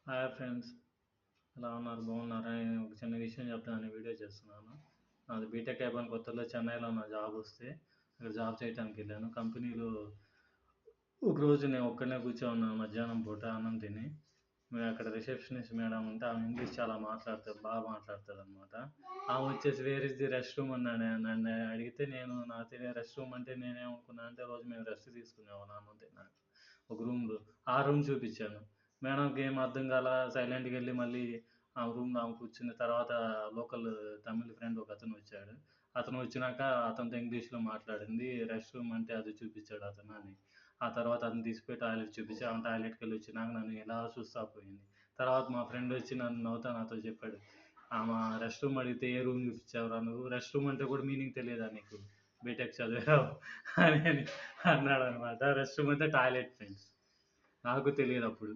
Hi friends, ఎలా ఉన్నారు? బాగున్నారా? నేను ఒక చిన్న విషయం చెప్తానని వీడియో చేస్తున్నాను. నాది బీటెక్ అయిపోయిన కొత్తలో చెన్నైలో నా జాబ్ వస్తే అక్కడ జాబ్ చేయడానికి వెళ్ళాను. కంపెనీలో ఒకరోజు నేను ఒక్కడనే కూర్చొని ఉన్నాను మధ్యాహ్నం పూట అన్నం తిని. మేము అక్కడ రిసెప్షనిస్ట్ మేడం ఉంటే ఆమె ఇంగ్లీష్ చాలా బాగా మాట్లాడుతుంది అనమాట. ఆమె వచ్చేసి where is the rest room అన్నాడు. నన్ను అడిగితే నాకు తెలియదు రెస్ట్ రూమ్ అంటే నేనేమనుకున్నాను అంటే రోజు మేము రెస్ట్ తీసుకునేవాళ్ళం అన్నం తిన్నాక ఒక రూమ్లో. ఆ రూమ్ చూపించాను. మేడంకి ఏం అర్థం కాల, సైలెంట్గా వెళ్ళి మళ్ళీ ఆ రూమ్లో ఆమె కూర్చున్న తర్వాత లోకల్ తమిళ్ ఫ్రెండ్ ఒక అతను వచ్చాడు. అతను వచ్చినాక అతనితో ఇంగ్లీష్లో మాట్లాడింది. రెస్ట్ రూమ్ అంటే అది చూపించాడు అతను అని. ఆ తర్వాత అతను తీసుకుపోయి టాయిలెట్ చూపించి ఆమె టాయిలెట్కి వెళ్ళి వచ్చినాక నన్ను ఇలా చూస్తా పోయింది. తర్వాత మా ఫ్రెండ్ వచ్చి నన్ను నవ్వుతా నాతో చెప్పాడు, ఆమె రెస్ట్ రూమ్ అడిగితే ఏ రూమ్ చూపించావురా నువ్వు, రెస్ట్ రూమ్ అంటే కూడా మీనింగ్ తెలియదా నీకు, బీటెక్ చదివావు అని అన్నాడు అనమాట. రెస్ట్ రూమ్ అంటే టాయిలెట్ ఫ్రెండ్స్, నాకు తెలియదు అప్పుడు.